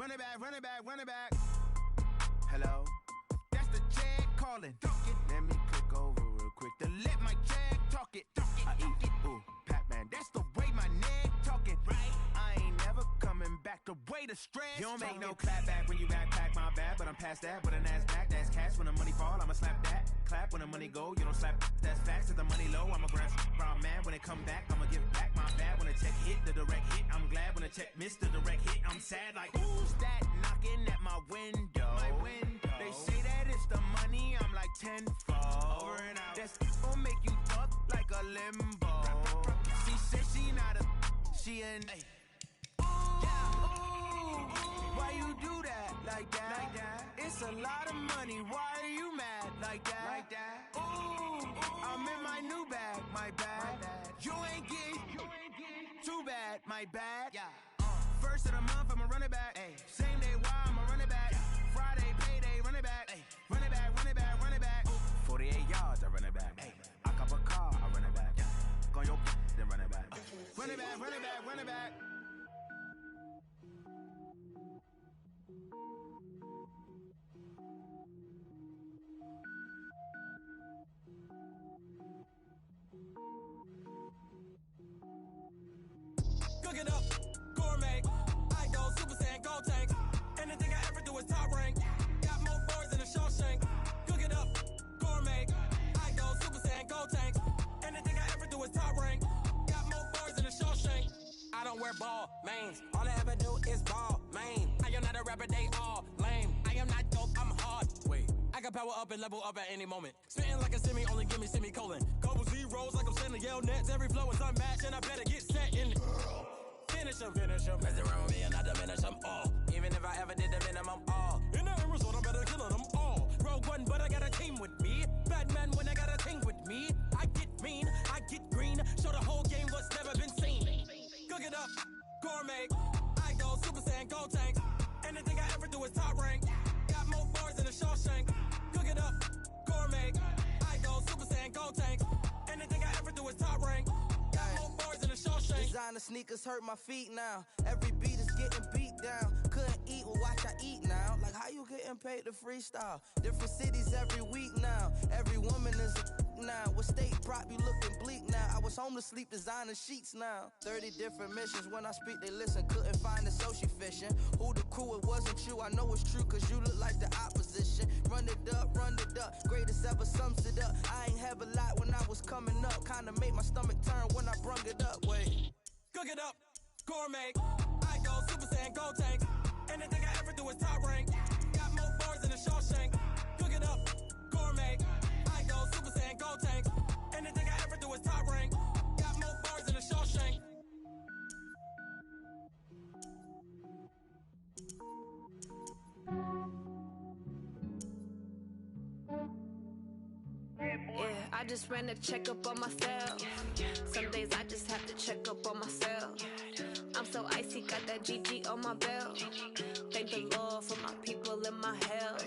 Run it back, run it back, run it back. Hello? That's the jag calling. Let me click over real quick to let my jag talk it. I eat it, ooh, Pac-Man. That's the way my neck talking. Right? I ain't never coming back the way the stress. You don't make no clap back when you backpack, my bad. But I'm past that, but an ass back, that's cash. When the money fall, I'ma slap that. Clap when the money go, you don't slap, that's facts. If the money low, I'ma grab brown man. When it come back, I'ma give back my bad. When the check hit, the direct hit, I'm glad. When the check missed the direct hit, I'm sad like, who's that knocking at my window? They say that it's the money, I'm like tenfold. Over and out. That's gon' make you talk like a limbo. She said she not a, she an why you do that like that? It's a lot of money, why are you mad like that? Ooh, I'm in my new bag, my bad. You ain't getting too bad, my bad. First of the month, I'ma run it back. Same day, why I'ma run it back. Friday, payday, run it back. Run it back, run it back, run it back. 48 yards, I run it back. I cop a car, I run it back. Go your then run it back. Run it back, run it back, run it back. Cook it up, gourmet. I go Super Saiyan, gold tank. Anything I ever do is top rank. Got more boards than a Shawshank. Cook it up, gourmet. I go Super Saiyan, gold tank. Anything I ever do is top rank. Got more boards than a Shawshank. I don't wear ball mains. All I ever do is ball main. I am not a rapper, they all lame. I am not dope, I'm hard. Wait, I can power up and level up at any moment. Spitting like a semi, only give me semicolon. Couple zeros like I'm sending yell nets. Every flow is unmatched and I better get set in. Finish them. Mess around with me and I diminish them all. Even if I ever did the minimum all. In the end result, I'm better killing them all. Rogue One, but I got a team with me. Batman when I got a team with me. I get mean, I get green. Show the whole game what's never been seen. Cook it up, gourmet. I go Super Saiyan, gold tank. Anything I ever do is top rank. Got more bars than a Shawshank. Cook it up, gourmet. I go Super Saiyan, gold tank. Anything I ever do is top rank. Got more bars than a Shawshank. Designer sneakers hurt my feet now. Every beat is getting beat down. Couldn't eat, well watch I eat now. Like how you getting paid to freestyle? Different cities every week now. Every woman is a now. What state prop you looking bleak now? I was homeless, sleep designer sheets now. 30 different missions. When I speak they listen. Couldn't find the social fishing. Who the crew? It wasn't you. I know it's true cause you look like the opposition. Run it up. Greatest ever sums it up. I ain't have a lot when I was coming up. Kinda made my stomach turn when I brung it up. Wait. Cook it up, gourmet. I go Super Saiyan, gold tank. Anything I ever do is top rank. Got more bars than a Shawshank. Cook it up, gourmet. I go Super Saiyan, gold tank. Anything I ever do is top rank. Got more bars than a Shawshank. Yeah, I just ran a checkup on myself. Some days I just have to check up on myself. I'm so icy, got that GG on my belt. Thank the Lord for my people and my health.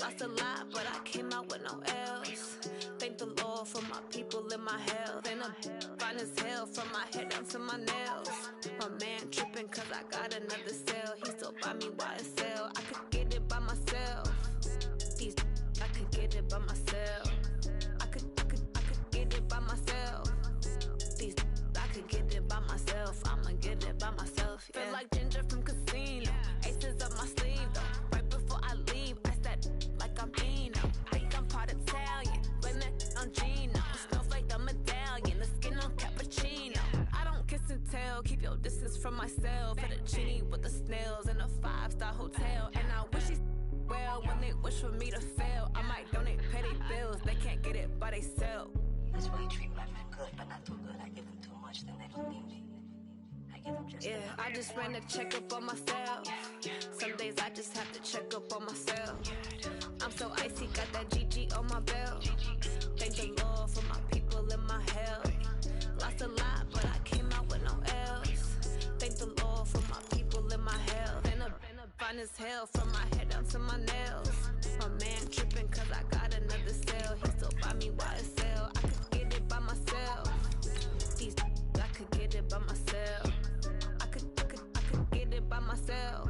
Lost a lot, but I came out with no else. Thank the Lord for my people and my health. And I'm fine as hell from my head down to my nails. My man tripping cause I got another cell. He still buy me YSL. I could get it by myself. These I could get it by myself. I could get it by myself. These I could get it by myself. I'ma get it by myself. Yeah. Feel like Ginger from Casino. Aces up my sleeve though. Right before I leave, I said like I'm Eno. Think I'm part Italian. Blame it on Gino. Snowflake the medallion. The skin on cappuccino. I don't kiss and tell. Keep your distance from myself. Fettuccine with the snails in a 5-star hotel. And I wish he's well when they wish for me to fail. I might donate petty bills. They can't get it by they self. That's why you treat my man good, but not too good. I give them too much, then they don't need me. I give them just yeah, I just ran a checkup on myself. Some days I just have to check up on myself. I'm so icy, got that GG on my belt. Thank the Lord for my people and my health. Lost a lot, but I came out with no else. Thank the Lord for my people and my health. And I'm fine as hell from my head down to my nails. My man tripping cause I got another cell. He still buy me YSL. I could get it by myself. These I could get it by myself. I could get it by myself.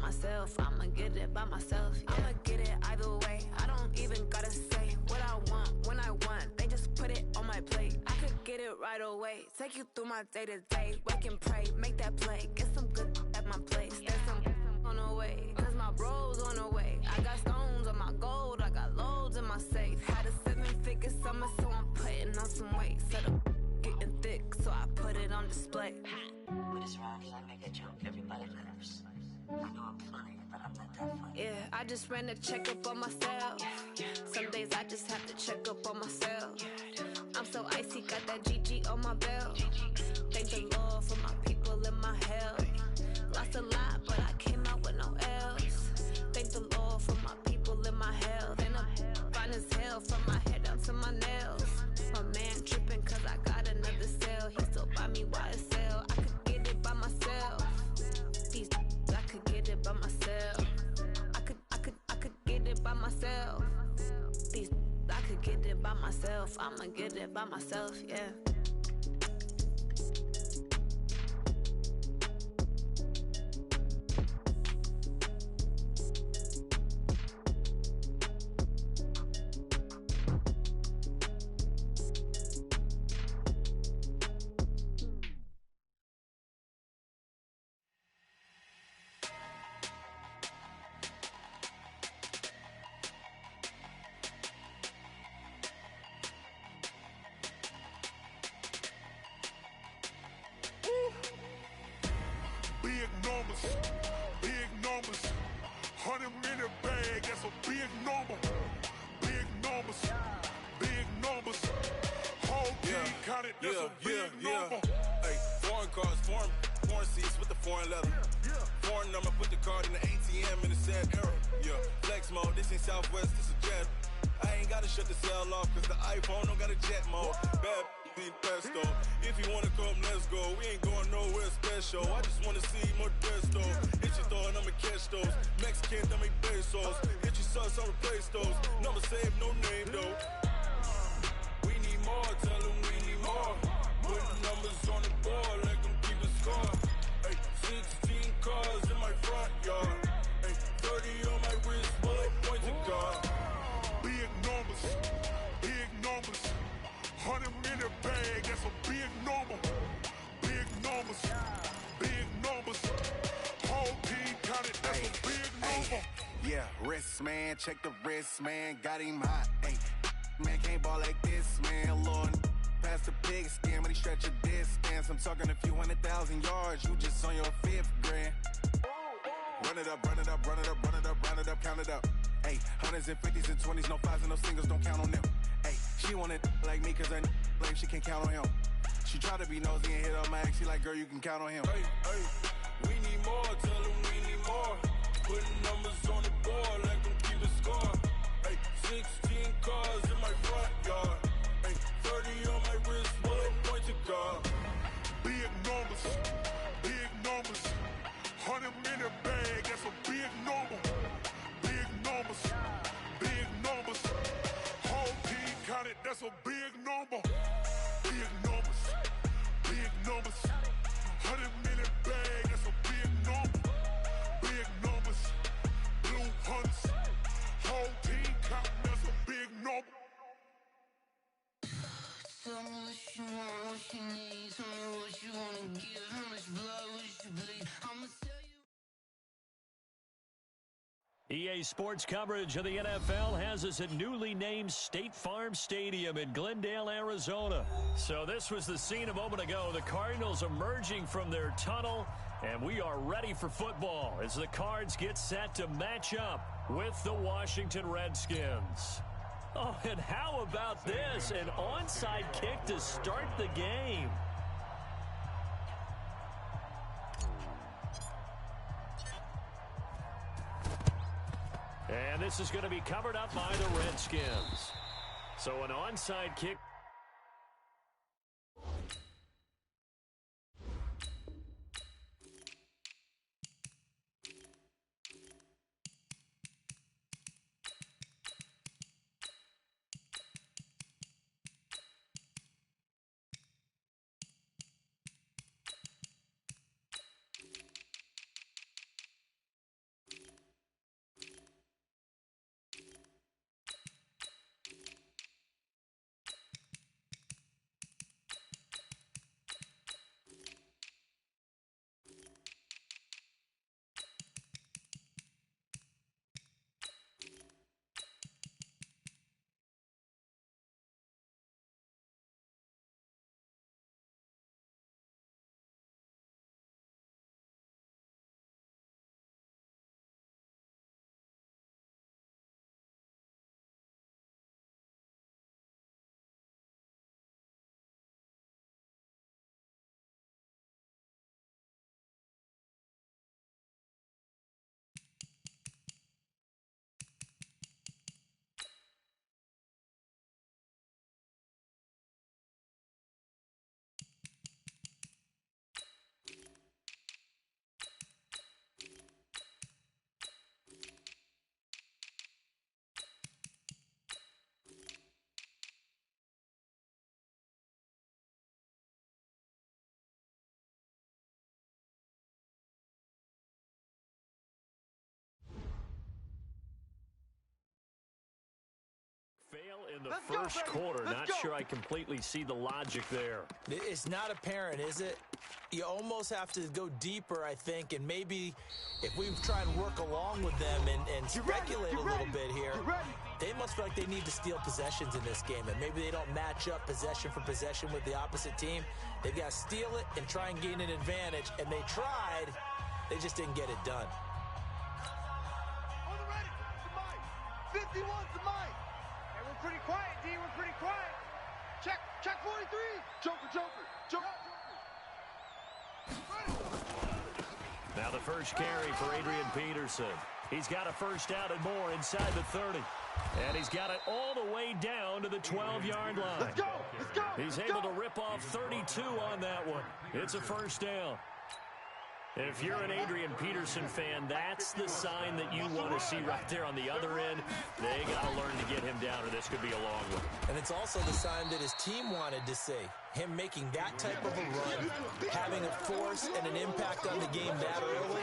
myself. I'ma get it by myself. Yeah. I'ma get it either way. I don't even gotta say what I want when I want. They just put it on my plate. I could get it right away. Take you through my day-to-day. Wake and pray, make that play. Get some good at my place. There's some on the way, cause my bro's on the way. I got stones on my gold, I got loads in my safe. Had a 7-figure summer, so I'm putting on some weight. Said I'm getting thick, so I put it on display. With this round here, I make a joke, everybody laughs. I know I'm funny, but I'm not that funny. Yeah, I just ran a checkup on myself. Some days I just have to check up on myself. I'm so icy, got that GG on my belt. Thank the Lord for my people in my health. Lost a lot, but I came out with no else. Thank the Lord for my people in my health. And I'm fine as hell from my head down to my nails. My man tripping cause I got another sale. He still buy me YSL. I could get it by myself. These I could get it by myself. I could get it by myself. These I could get it by myself. I'ma get it by myself, yeah. Big numbers, 100 in the bag, that's a big number. Big numbers, whole team counted, that's a big number. Hey, foreign cars, foreign seats with the foreign leather. Foreign number, put the card in the ATM in the sad era. Yeah, flex mode, this ain't Southwest, this is jet. I ain't gotta shut the cell off, cause the iPhone don't got a jet mode. Bad need pesto. If you wanna come, let's go. We ain't going nowhere special. I just wanna see more pesto. Hit your thought, I'ma catch those. Mexican, dummy pesos. Hit your sauce, I'll replace those. Number save, no name though. We need more, tell them we need more. Put numbers on the board, let them keep a score. Hey, 16 cars in my front yard. Hey, 30 on my wrist, bullet point to God. Big numbers, 100 in the bag, that's a big number. Big numbers, whole team counted, that's a big number. Yeah, wrist man, check the wrist man, got him hot. Ay, man can't ball like this, man. Lord, past the pig skin when he stretch a distance. I'm talking a few 100,000 yards, you just on your 5th grand. Run it up, count it up. Ay, hundreds and 50s and 20s, no 5s and no singles, don't count on them. Ay, she want it like me cause her like she can count on him. She try to be nosy and hit up my ex, she like, girl, you can count on him. Hey, we need more, tell them we need more. Putting numbers on the board, let them keep a score. Hey, 16 cars in my front yard. Hey, 30 on my wrist, bullet point to God. Big numbers, 100 in the bag, that's a big number. Big numbers, whole team counted, that's a big number. Big numbers, 100 in the bag, that's a big number. Big numbers, blue hunts, whole team counting, that's a big number. Tell me what you want, what you need. Tell me what you wanna give. How much blood would you bleed? I'ma tell you. EA Sports coverage of the NFL has us at newly named State Farm Stadium in Glendale, Arizona. So this was the scene a moment ago. The Cardinals emerging from their tunnel, and we are ready for football as the Cards get set to match up with the Washington Redskins. Oh, and how about this? An onside kick to start the game. And this is going to be covered up by the Redskins. So an onside kick. in the first quarter. Not sure I completely see the logic there. It's not apparent, is it? You almost have to go deeper, I think, and maybe if we try and work along with them and speculate a little bit here, they must feel like they need to steal possessions in this game, and maybe they don't match up possession for possession with the opposite team. They've got to steal it and try and gain an advantage, and they tried. They just didn't get it done. On the ready, to Mike. 51's to Mike. Hey, we're pretty quiet, D. We're pretty quiet. Check 43. Joker. Now the first carry for Adrian Peterson. He's got a first down and more inside the 30. And he's got it all the way down to the 12-yard line. Let's go. He's able to rip off 32 on that one. It's a first down. If you're an Adrian Peterson fan, that's the sign that you want to see right there on the other end. They got to learn to get him down, or this could be a long one. And it's also the sign that his team wanted to see. Him making that type of a run, having a force and an impact on the game that early,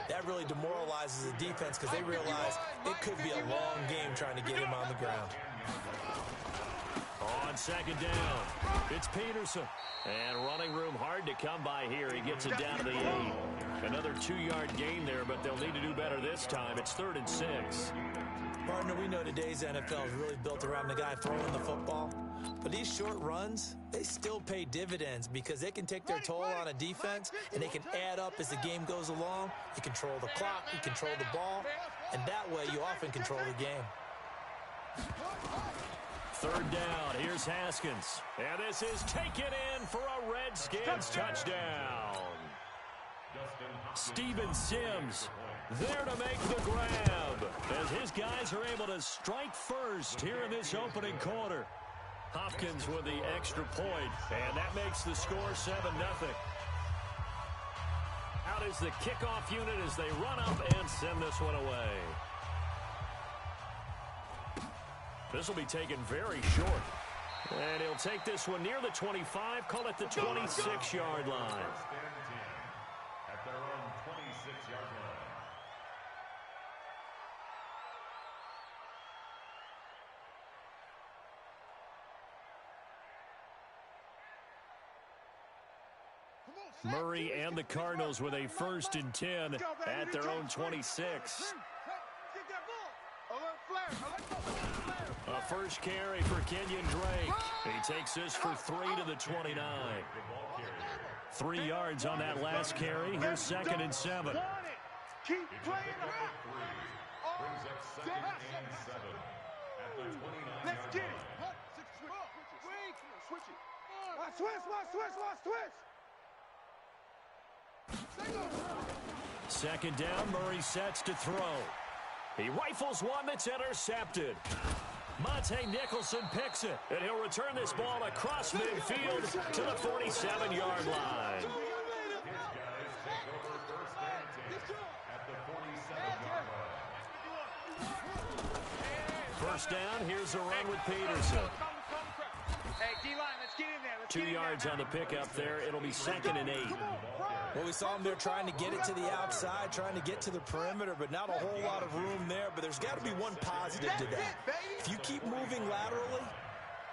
that really demoralizes the defense because they realize it could be a long game trying to get him on the ground. On second down, it's Peterson. And running room hard to come by here. He gets it down to the 8. Another 2-yard gain there, but they'll need to do better this time. It's 3rd and 6. Partner, we know today's NFL is really built around the guy throwing the football. But these short runs, they still pay dividends because they can take their toll on a defense, and they can add up as the game goes along. You control the clock, you control the ball, and that way you often control the game. 3rd down, here's Haskins. And this is taken in for a Redskins touchdown. Steven Sims there to make the grab as his guys are able to strike first here in this opening quarter. Hopkins with the extra point, and that makes the score 7-0. Out is the kickoff unit as they run up and send this one away. This will be taken very short. And he'll take this one near the 25, call it the 26-yard line. At their own 26-yard line. Murray and the Cardinals with a 1st and 10 at their own 26. A first carry for Kenyon Drake. He takes this for 3 to the 29. 3 yards on that last carry. Here's 2nd and 7. Keep playing hard. Brings up 2nd and 7 at the 29-yard Let's get it. Switch it. 2nd down, Murray sets to throw. He rifles one that's intercepted. Monte Nicholson picks it, and he'll return this ball across midfield to the 47-yard line. His guys take over 1st and 10 at the 47-yard line. First down, here's a run with Peterson. Hey, D-line, let's get in there. 2 yards on the pickup there. It'll be 2nd and 8. Well, we saw him there trying to get it to the outside, trying to get to the perimeter, but not a whole lot of room there. But there's got to be one positive to that. If you keep moving laterally,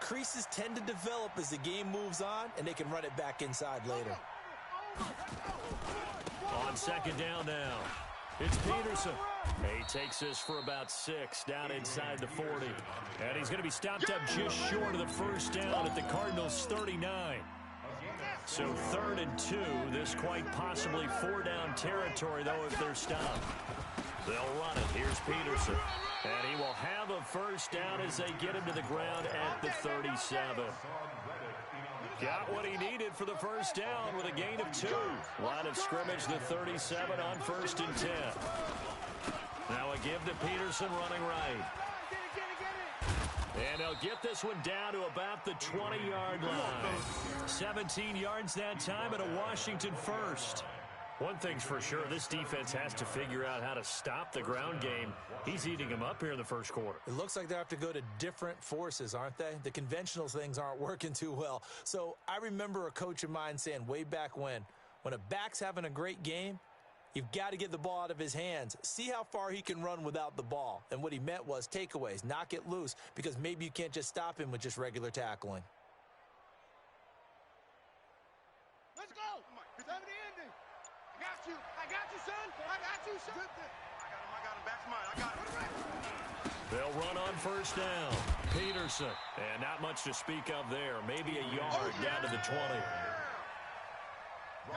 creases tend to develop as the game moves on, and they can run it back inside later. On 2nd down now, it's Peterson. He takes this for about 6 down inside the 40. And he's going to be stopped up just short of the first down at the Cardinals' 39. So 3rd and 2, this quite possibly 4-down territory, though, if they're stopped. They'll run it. Here's Peterson. And he will have a first down as they get him to the ground at the 37. Got what he needed for the first down with a gain of 2. Line of scrimmage, the 37 on 1st and 10. Now a give to Peterson running right. And they'll get this one down to about the 20-yard line. 17 yards that time and a Washington first. One thing's for sure, this defense has to figure out how to stop the ground game. He's eating them up here in the first quarter. It looks like they have to go to different forces, aren't they? The conventional things aren't working too well. So I remember a coach of mine saying way back when a back's having a great game, You've got to get the ball out of his hands. See how far he can run without the ball. And what he meant was takeaways, knock it loose, because maybe you can't just stop him with just regular tackling. Let's go. It's having the ending. I got you. I got you, son. I got you, son. I got him. Back to mine. I got him. They'll run on first down. Peterson. And not much to speak of there. Maybe a yard down to the 20.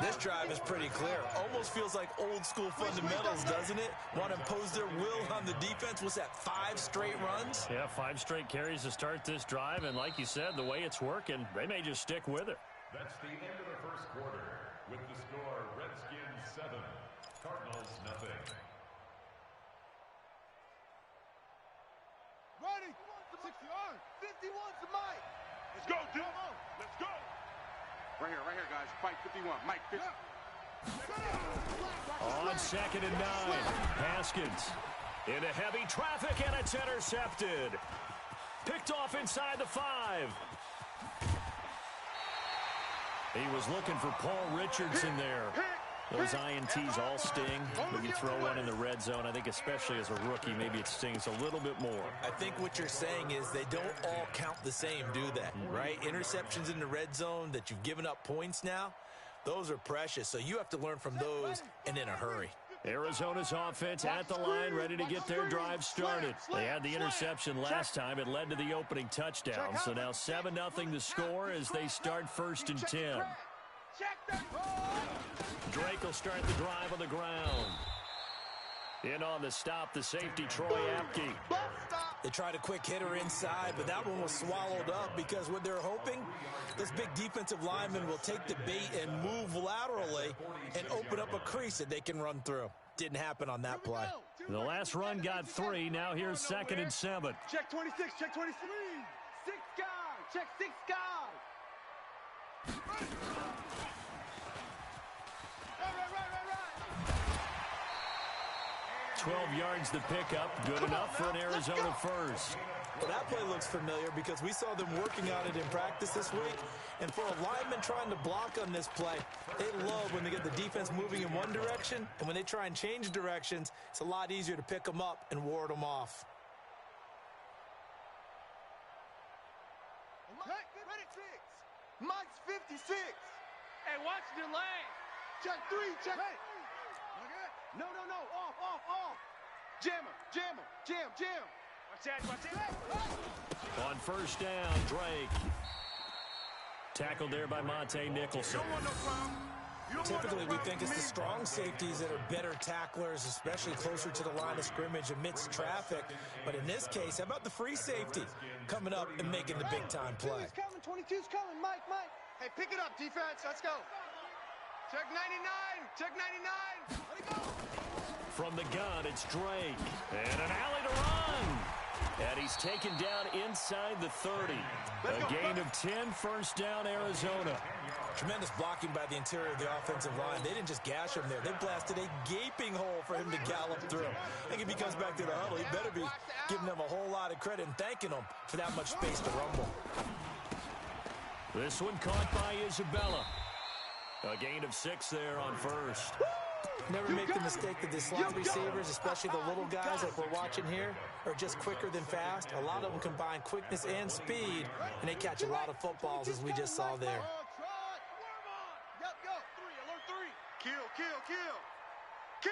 This drive is pretty clear. Almost feels like old school fundamentals, doesn't it? Want to impose their will on the defense. What's that, 5 straight runs? Yeah, 5 straight carries to start this drive. And like you said, the way it's working, they may just stick with it. That's the end of the first quarter. With the score, Redskins 7, Cardinals nothing. Ready. 60 yards. 51's the mic. Let's go, dude. Let's go. Right here, guys. Fight 51. Mike, 50. On 2nd and 9, Haskins into heavy traffic, and it's intercepted. Picked off inside the 5. He was looking for Paul Richardson there. Those INTs all sting when you throw one in the red zone. I think especially as a rookie, maybe it stings a little bit more. I think what you're saying is they don't all count the same, do they? Right? Interceptions in the red zone that you've given up points now, those are precious. So you have to learn from those and in a hurry. Arizona's offense at the line, ready to get their drive started. They had the interception last time. It led to the opening touchdown. So now 7-0 the score as they start 1st and 10. Drake will start the drive on the ground. In on the stop, the safety, Troy Apke. They tried a quick hitter inside, but that one was swallowed up because what they're hoping, this big defensive lineman will take the bait and move laterally and open up a crease that they can run through. Didn't happen on that play. The last run got 3. Now here's 2nd and 7. Check 26. Check 23. 6 guys. Check 6 guys. Right. 12 yards to pick up. Good enough for an Arizona first. Well, that play looks familiar because we saw them working on it in practice this week. And for a lineman trying to block on this play, they love when they get the defense moving in one direction. And when they try and change directions, it's a lot easier to pick them up and ward them off. Mike's 56. Hey, watch the lane. Check 3. Check. Hey. No. Off. Jam. Watch that. On first down, Drake. Tackled there by Monte Nicholson. Typically, we think it's the strong safeties that are better tacklers, especially closer to the line of scrimmage amidst traffic. But in this case, how about the free safety coming up and making the big-time play? 22's coming, Mike. Hey, pick it up, defense. Let's go. Check 99. Let it go. From the gun, it's Drake. And an alley to run. And he's taken down inside the 30. A gain of 10, first down, Arizona. Tremendous blocking by the interior of the offensive line. They didn't just gash him there. They blasted a gaping hole for him to gallop through. I think if he comes back to the huddle, he better be giving them a whole lot of credit and thanking them for that much space to rumble. This one caught by Isabella. A gain of 6 there on first. Never make the mistake that the slot receivers, especially the little guys like we're watching here, are just quicker than fast. A lot of them combine quickness and speed, and they catch a lot of footballs, as we just saw there. Kill.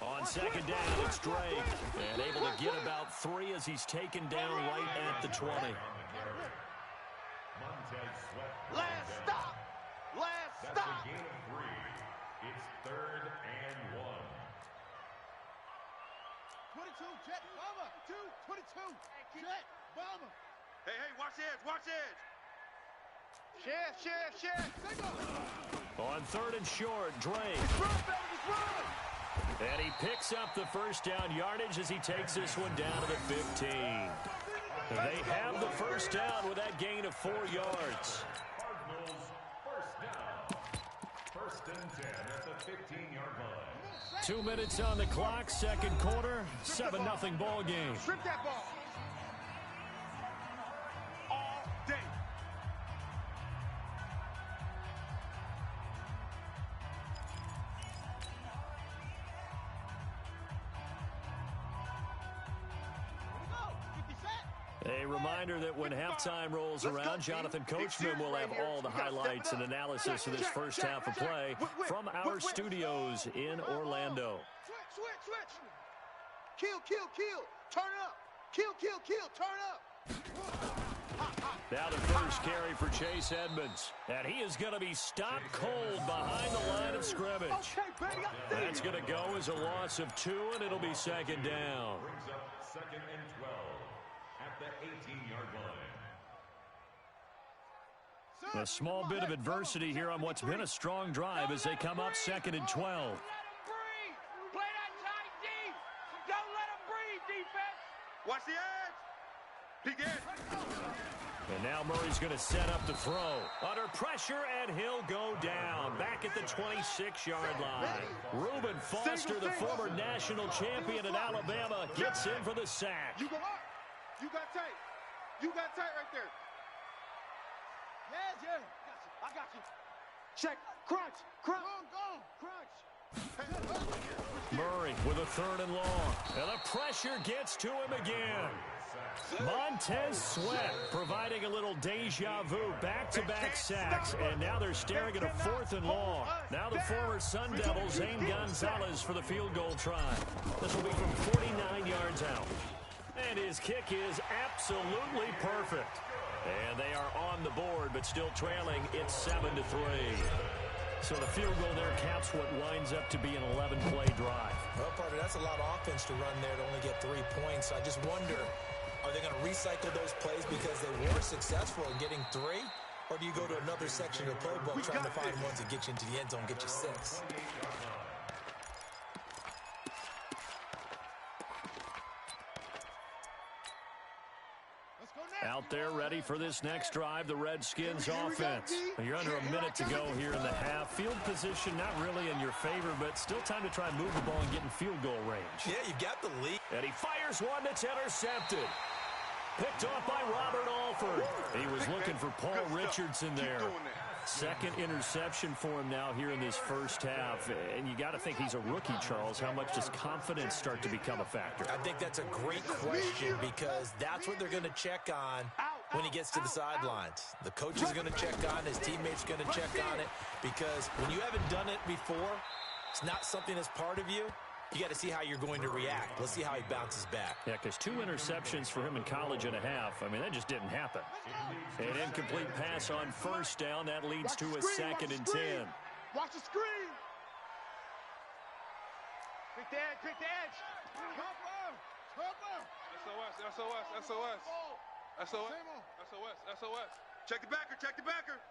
On second down, it's Drake. And able to get about 3 as he's taken down right at the 20. Last stop. That's a gain of 3. It's 3rd and 1. 22, jet, bomber. 22, jet, bomber. Hey, watch edge. Chef. On 3rd and short, Drake. Just run. And he picks up the first down yardage as he takes this one down to the 15. They have the first down with that gain of 4 yards. Cardinals first down. 1st and 10 at the 15-yard line. 2 minutes on the clock, second quarter, 7-0 ball game. Strip that ball. All day. A reminder that when halftime rolls around, Jonathan Coachman will have all the highlights and analysis of this first half of play from our studios in Orlando. Switch. Kill. Turn up. Kill. Turn up. Now the first carry for Chase Edmonds. And he is going to be stopped cold behind the line of scrimmage. That's going to go as a loss of 2, and it'll be second down. Brings up 2nd and 12 at the 18-yard line. A small bit of adversity here on what's been a strong drive as they come up 2nd and 12. Play that tight D. Don't let him breathe, defense. Watch the edge. Peek edge. And now Murray's going to set up the throw. Under pressure, and he'll go down. Back at the 26-yard line. Reuben Foster, the former national champion at Alabama, gets in for the sack. You go up. You got tight. Right there. Yeah. I got you. Check. Crunch. Go. Crunch. Murray with a 3rd and long. And the pressure gets to him again. Montez Sweat providing a little deja vu, back-to-back sacks, and now they're staring at a 4th and long. Now the former Sun Devil, Zane Gonzalez, for the field goal try. This will be from 49 yards out. And his kick is absolutely perfect. And they are on the board, but still trailing. It's 7-3. So the field goal there caps what winds up to be an 11-play drive. Well, partner, that's a lot of offense to run there to only get 3 points. I just wonder, are they going to recycle those plays because they were successful in getting 3? Or do you go to another section of the playbook trying to find ones that get you into the end zone, get you 6? Out there ready for this next drive, the Redskins offense. You're under a minute to go here in the half. Field position not really in your favor, but still time to try and move the ball and get in field goal range. Yeah, you got the lead. And he fires one that's intercepted. Picked off by Robert Alford. He was looking for Paul Richardson there. 2nd interception for him now here in this first half. And you got to think he's a rookie, Charles. How much does confidence start to become a factor? I think that's a great question because that's what they're going to check on when he gets to the sidelines. The coach is going to check on, his teammates are going to check on it, because when you haven't done it before, it's not something that's part of you. You got to see how you're going to react. Let's see how he bounces back. Yeah, because 2 interceptions for him in college and a half. I mean, that just didn't happen. An incomplete pass on first down. That leads to a 2nd and 10. Watch the screen. Pick the edge. SOS. Check the backer.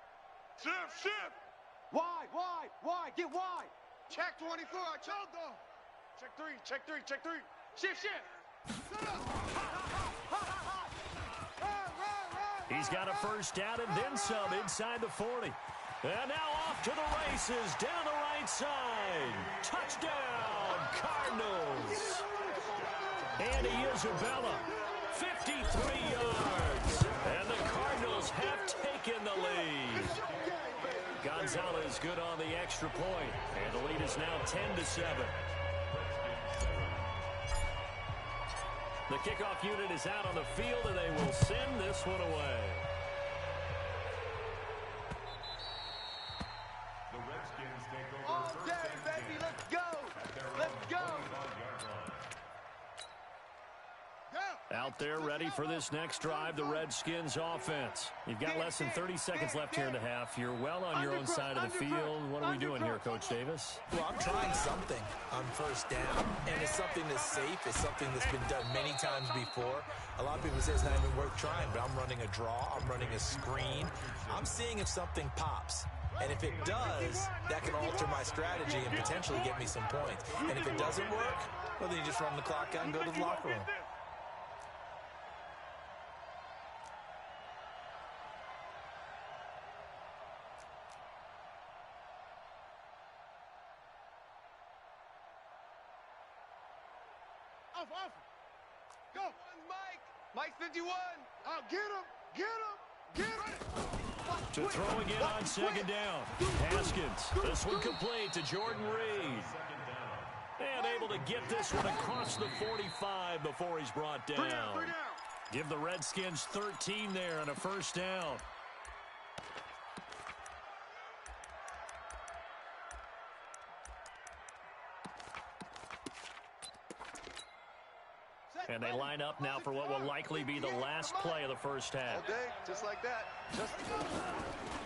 Shift. Wide. Get wide. Check 24. I choked them. Check three. Shift. He's got a first down and then some inside the 40. And now off to the races down the right side. Touchdown, Cardinals. Andy Isabella, 53 yards. And the Cardinals have taken the lead. Gonzalez good on the extra point. And the lead is now 10-7. The kickoff unit is out on the field, and they will send this one away. The Redskins take over All first day, and baby. 10 Let's go. at their own Let's go. 25-yard line. Out there ready for this next drive, the Redskins offense. You've got less than 30 seconds left here in the half. You're well on your own side of the field. What are we doing here, Coach Davis? Well, I'm trying something on first down, and it's something that's safe. It's something that's been done many times before. A lot of people say it's not even worth trying, but I'm running a draw. I'm running a screen. I'm seeing if something pops. And if it does, that can alter my strategy and potentially get me some points. And if it doesn't work, well, then you just run the clock out and go to the locker room. Off. Go. Mike 51. Oh, get him. To throw again on second down. Haskins. This one complete to Jordan Reed. And able to get this one across the 45 before he's brought down. Give the Redskins 13 there and a first down. And they line up now for what will likely be the last play of the first half. Okay, just like that.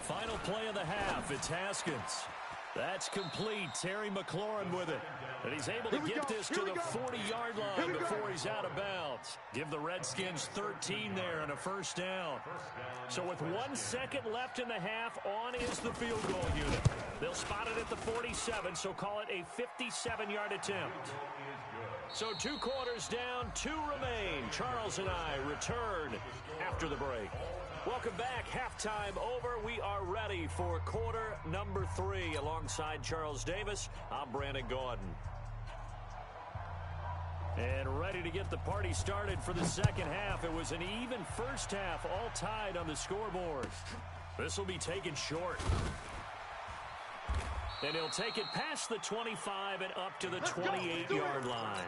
Final play of the half. It's Haskins. That's complete. Terry McLaurin with it. And he's able to get this to the 40-yard line before he's out of bounds. Give the Redskins 13 there and a first down. So with 1 second left in the half, on is the field goal unit. They'll spot it at the 47, so call it a 57-yard attempt. So 2 quarters down, 2 remain. Charles and I return after the break. Welcome back. Halftime over. We are ready for quarter number 3. Alongside Charles Davis, I'm Brandon Gordon. And ready to get the party started for the second half. It was an even first half, all tied on the scoreboard. This will be taken short. And he'll take it past the 25 and up to the 28-yard line.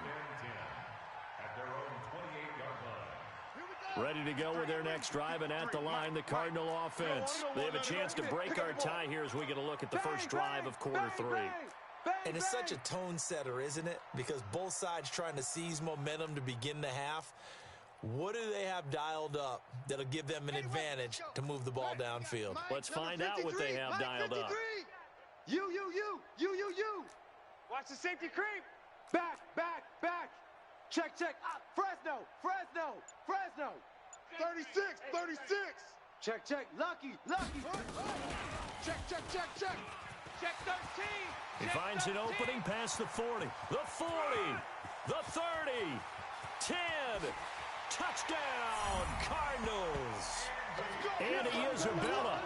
Ready to go with their next drive, and at the line, the Cardinal offense. They have a chance to break our tie here as we get a look at the first drive of quarter 3. And it's such a tone setter, isn't it? Because both sides trying to seize momentum to begin the half. What do they have dialed up that'll give them an advantage to move the ball downfield? Let's find out what they have dialed up. You. Watch the safety creep. Back. Check. Fresno. 36. Check. Lucky. Check. Check 13. He finds an opening past the 40. The 40. The 30. 10. Touchdown, Cardinals. Andy Isabella,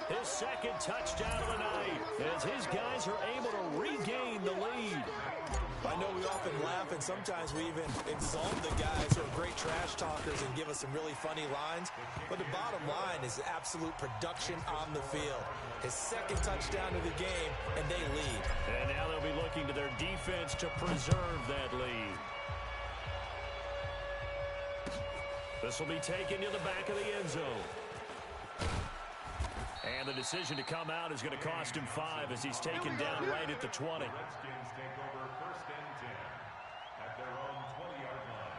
his second touchdown of the night, as his guys are able to regain the lead. I know we often laugh, and sometimes we even insult the guys who are great trash talkers and give us some really funny lines. But the bottom line is absolute production on the field. His second touchdown of the game, and they lead. And now they'll be looking to their defense to preserve that lead. This will be taken to the back of the end zone. And the decision to come out is going to cost him 5 as he's taken down right at the 20. Redskins take over 1st and 10 at their own 20-yard line.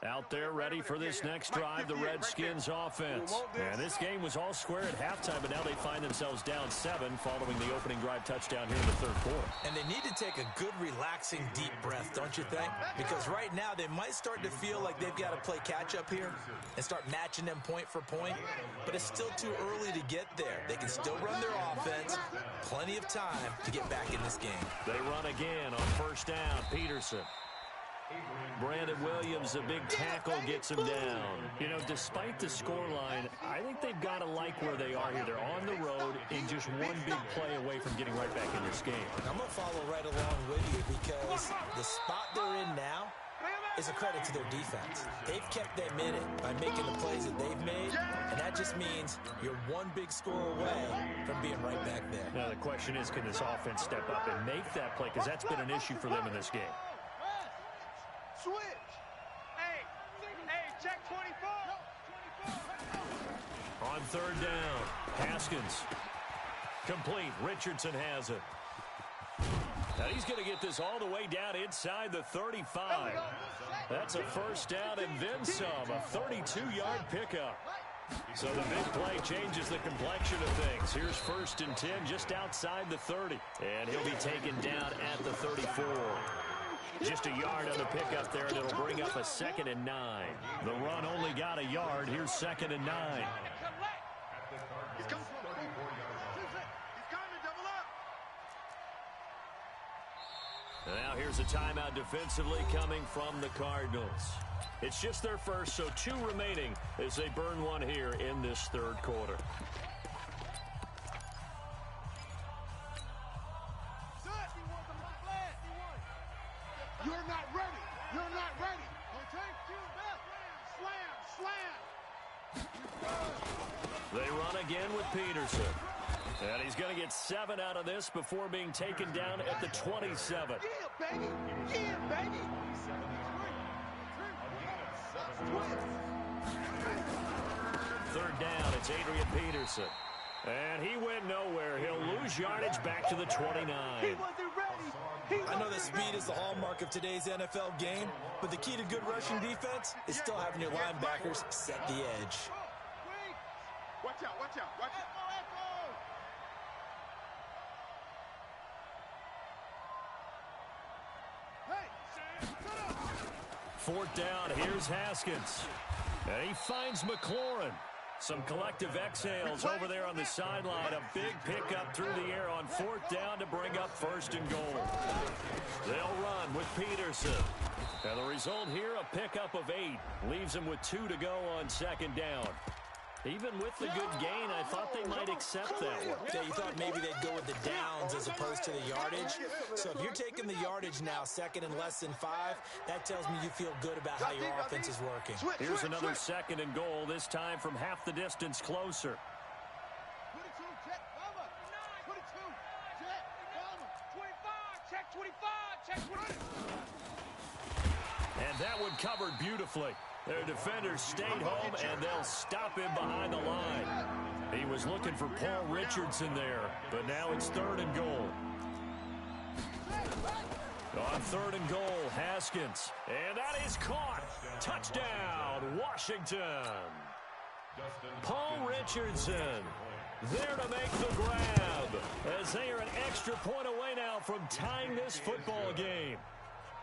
Out there ready for this next drive, the Redskins offense. And this game was all square at halftime, but now they find themselves down 7 following the opening drive touchdown here in the third quarter. And they need to take a good, relaxing, deep breath, don't you think? Because right now they might start to feel like they've got to play catch-up here and start matching them point for point. But it's still too early to get there. They can still run their offense. Plenty of time to get back in this game. They run again on first down. Peterson. Brandon Williams, a big tackle, gets him down. You know, despite the scoreline, I think they've got to like where they are here. They're on the road and just one big play away from getting right back in this game. I'm going to follow right along with you because the spot they're in now is a credit to their defense. They've kept them in it by making the plays that they've made, and that just means you're one big score away from being right back there. Now, the question is, can this offense step up and make that play? Because that's been an issue for them in this game. Switch. Hey, check 24. On third down, Haskins. Complete. Richardson has it. Now he's going to get this all the way down inside the 35. That's a first down and then some. A 32-yard pickup. So the big play changes the complexion of things. Here's 1st and 10 just outside the 30. And he'll be taken down at the 34. Just a yard on the pickup there, and it'll bring up a 2nd and 9. The run only got a yard. Here's 2nd and 9. He's coming to double up. Now here's a timeout defensively coming from the Cardinals. It's just their first, so 2 remaining as they burn one here in this third quarter. You're not ready. Slam. They run again with Peterson. And he's going to get 7 out of this before being taken down at the 27. baby. Yeah, baby. Third down, it's Adrian Peterson. And he went nowhere. He'll lose yardage back to the 29. He wasn't ready. I know that speed is the hallmark of today's NFL game, but the key to good rushing defense is still having your linebackers set the edge. Watch out, watch out, watch out. Fourth down, here's Haskins. And he finds McLaurin. Some collective exhales over there on the sideline. A big pickup through the air on fourth down to bring up first and goal. They'll run with Peterson. And the result here, a pickup of 8. Leaves him with 2 to go on second down. Even with the good gain, I thought they might accept that one. Yeah, you thought maybe they'd go with the downs as opposed to the yardage. So if you're taking the yardage now, second and less than 5, that tells me you feel good about how your offense is working. Here's another second and goal, this time from half the distance closer. 22, check, Bama. 22, check, Bama. 25, check 25, check 25. And that one covered beautifully. Their defenders stayed home, and they'll stop him behind the line. He was looking for Paul Richardson there, but now it's third and goal. On third and goal, Haskins. And that is caught. Touchdown, Washington. Paul Richardson there to make the grab, as they are an extra point away now from tying this football game.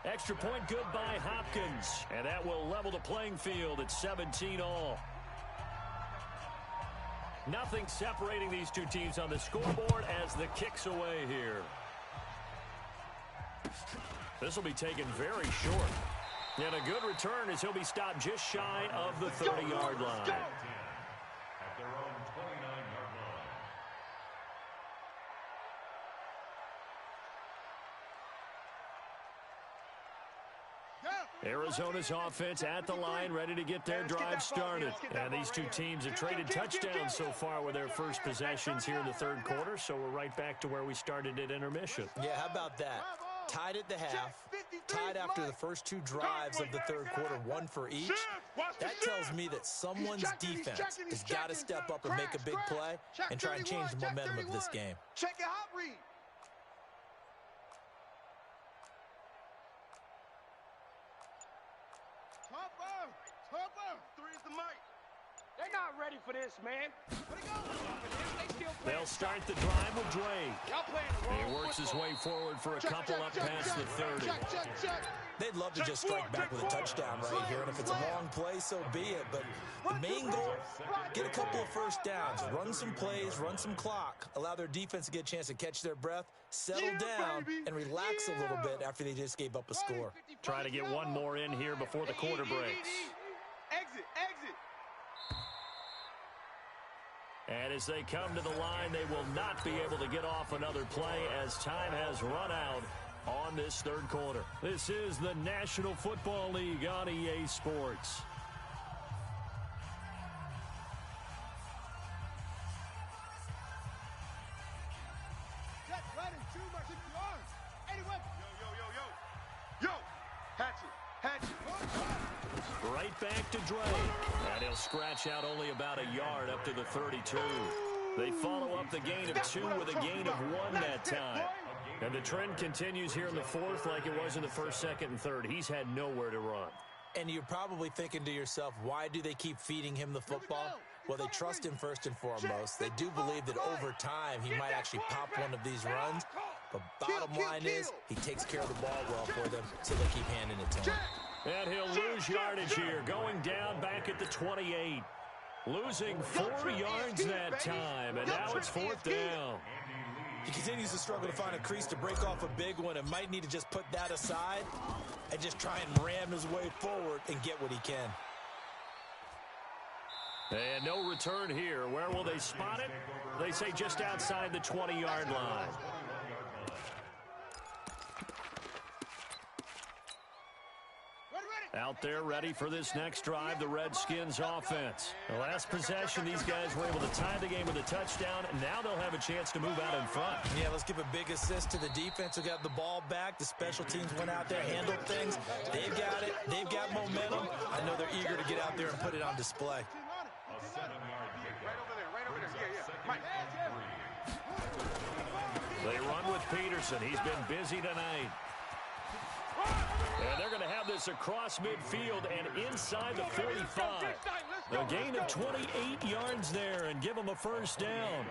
Extra point good by Hopkins, and that will level the playing field at 17 all. Nothing separating these two teams on the scoreboard as the kick's away here. This will be taken very short. And a good return as he'll be stopped just shy of the 30-yard line. At their own 29-yard line. Arizona's offense at the line, ready to get their drive started. And these two teams have traded touchdowns so far with their first possessions here in the third quarter, so we're right back to where we started at intermission. Yeah, how about that? Tied at the half, tied after the first 2 drives of the third quarter, 1 for each. That tells me that someone's defense has got to step up and make a big play and try and change the momentum of this game. Check your hot read. Tougher. 3 is the mic. They're not ready for this, man. They'll start the drive with Drake. He works his way forward for a couple up past the 30. They'd love to just strike back with a touchdown right here, and if it's a long play, so be it. But the main goal, get a couple of first downs, run some plays, run some clock, allow their defense to get a chance to catch their breath, settle down, and relax a little bit after they just gave up a score. Try to get one more in here before the quarter breaks. Exit. And as they come to the line, they will not be able to get off another play as time has run out on this third quarter. This is the National Football League on EA Sports. Right back to Drake. And he'll scratch out only about a yard up to the 32. They follow up the gain of 2 with a gain of 1 that time. And the trend continues here in the fourth like it was in the first, second, and third. He's had nowhere to run. And you're probably thinking to yourself, why do they keep feeding him the football? Well, they trust him first and foremost. They do believe that over time he might actually pop one of these runs. But bottom line is he takes care of the ball well for them, so they keep handing it to him. And he'll lose yardage here, going down back at the 28. Losing 4 yards that time, and now it's fourth down. He continues to struggle to find a crease to break off a big one and might need to just put that aside and just try and ram his way forward and get what he can. And no return here. Where will they spot it? They say just outside the 20-yard line. Ready. Out there ready for this next drive, the Redskins offense. The last possession, these guys were able to tie the game with a touchdown, and now they'll have a chance to move out in front. Yeah, let's give a big assist to the defense who got the ball back. The special teams went out there, handled things. They've got it. They've got momentum. I know they're eager to get out there and put it on display. They run with Peterson. He's been busy tonight. And they're going to have this across midfield and inside the 45. A gain of 28 yards there and give them a first down.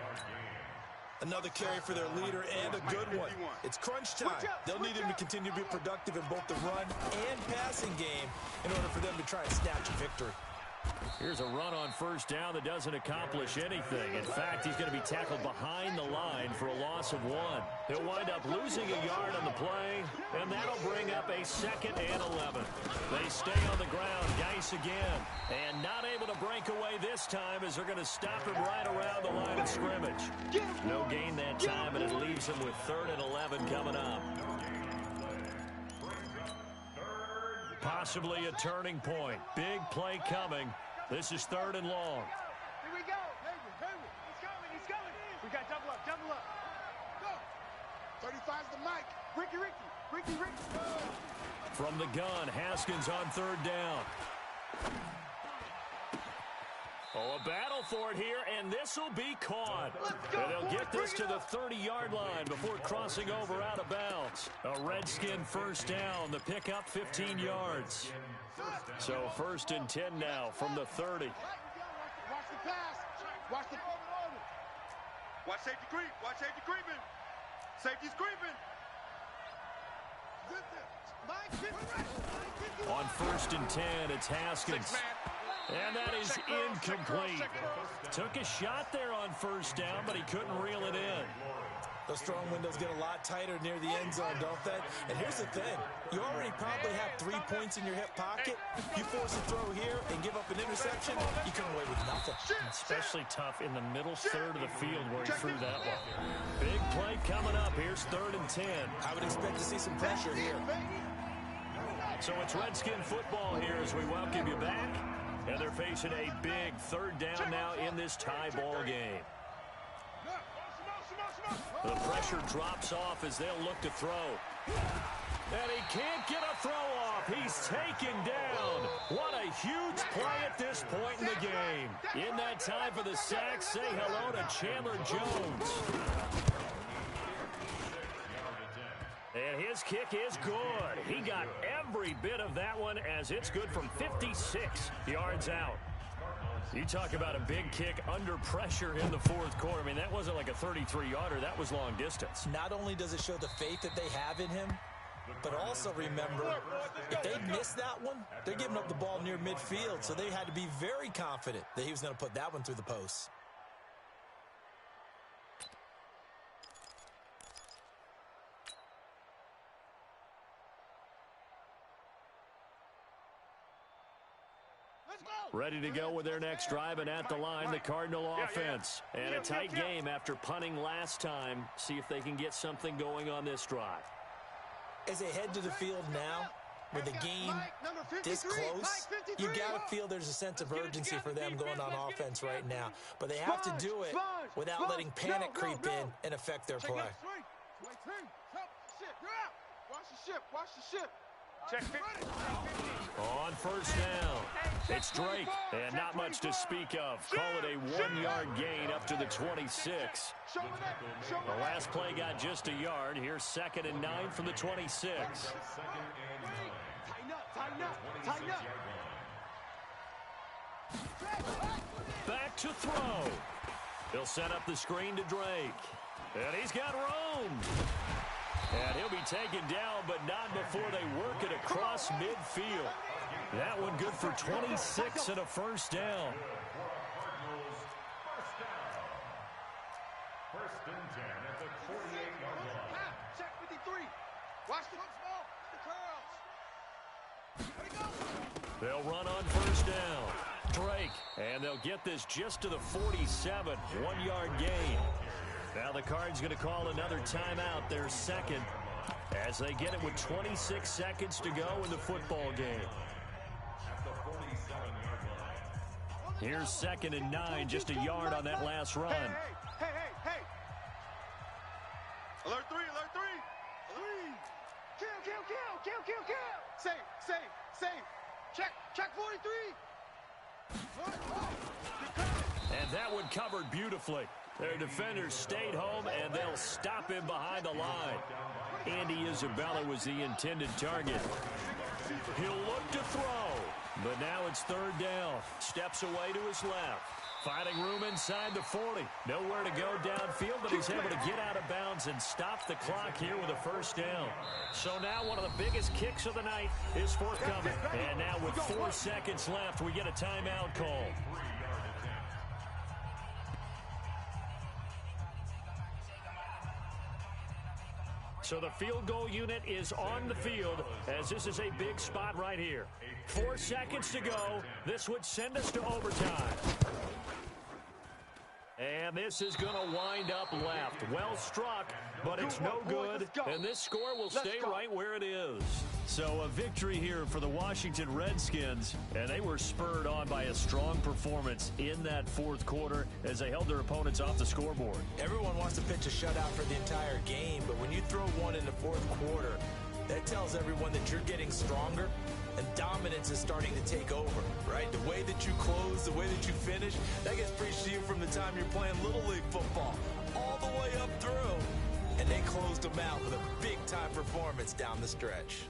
Another carry for their leader and a good one. It's crunch time. They'll need him to continue to be productive in both the run and passing game in order for them to try and snatch a victory. Here's a run on first down that doesn't accomplish anything. In fact, he's going to be tackled behind the line for a loss of 1. He'll wind up losing a yard on the play, and that'll bring up a 2nd and 11. They stay on the ground. Geis again. And not able to break away this time as they're going to stop him right around the line of scrimmage. No gain that time, and it leaves him with 3rd and 11 coming up. Possibly a turning point. Big play coming. This is 3rd and long. Here we go. He's coming. We got double up. Go. 35's the mic. Ricky. From the gun, Haskins on 3rd down. Oh, a battle for it here, and this will be caught. And they'll get this to the 30-yard line before crossing over out of bounds. A Redskin first down, the pickup 15 yards. So 1st and 10 now from the 30. Watch the pass. Watch safety creeping. Safety's creeping. On 1st and 10, it's Haskins. And that is incomplete. Took a shot there on 1st down, but he couldn't reel it in. Those throwing windows get a lot tighter near the end zone, don't they? And here's the thing. You already probably have 3 points in your hip pocket. You force a throw here and give up an interception, you come away with nothing. Especially tough in the middle 3rd of the field where he threw that one. Big play coming up. Here's 3rd and 10. I would expect to see some pressure here. So it's Redskin football here as we welcome you back. And they're facing a big 3rd down now in this tie ball game. The pressure drops off as they'll look to throw. And he can't get a throw off. He's taken down. What a huge play at this point in the game. In that time for the sack, say hello to Chandler Jones. And his kick is good. He got every bit of that one as it's good from 56 yards out. You talk about a big kick under pressure in the 4th quarter. I mean, that wasn't like a 33-yarder. That was long distance. Not only does it show the faith that they have in him, but also remember, if they miss that one, they're giving up the ball near midfield, so they had to be very confident that he was going to put that one through the post. Ready to go with their next drive, and at the line, the Cardinal offense. And a tight game after punting last time. See if they can get something going on this drive. As they head to the field now, with the game this close, you got to feel there's a sense of urgency for them going on offense right now. But they have to do it without letting panic creep in and affect their play. Watch the ship. Check 50. On 1st down, it's Drake, and not much to speak of. Call it a 1-yard gain up to the 26. The last play got just a yard. Here's 2nd and 9 from the 26. Tighten up. Back to throw. He'll set up the screen to Drake. And he's got room. And he'll be taken down, but not before they work it across midfield. That one good for 26 and a first down. First and 10 at the 48-yard line. Check 53. Watch the curls. They'll run on 1st down. Drake, and they'll get this just to the 47. 1-yard gain. Now the Cards going to call another timeout, their 2nd, as they get it with 26 seconds to go in the football game. Here's 2nd and 9, just a yard on that last run. Hey. Alert 3. Kill. Safe. Check 43. And that one covered beautifully. Their defenders stayed home, and they'll stop him behind the line. Andy Isabella was the intended target. He'll look to throw, but now it's 3rd down. Steps away to his left. Finding room inside the 40. Nowhere to go downfield, but he's able to get out of bounds and stop the clock here with a 1st down. So now one of the biggest kicks of the night is forthcoming. And now with 4 seconds left, we get a timeout call. So the field goal unit is on the field as this is a big spot right here. 4 seconds to go. This would send us to overtime. And this is going to wind up left. Well struck, but it's no good. And this score will stay right where it is. So a victory here for the Washington Redskins. And they were spurred on by a strong performance in that 4th quarter as they held their opponents off the scoreboard. Everyone wants to pitch a shutout for the entire game, but when you throw one in the 4th quarter, that tells everyone that you're getting stronger and dominance is starting to take over, right? The way that you close, the way that you finish, that gets preached to you from the time you're playing Little League football all the way up through. And they closed them out with a big-time performance down the stretch.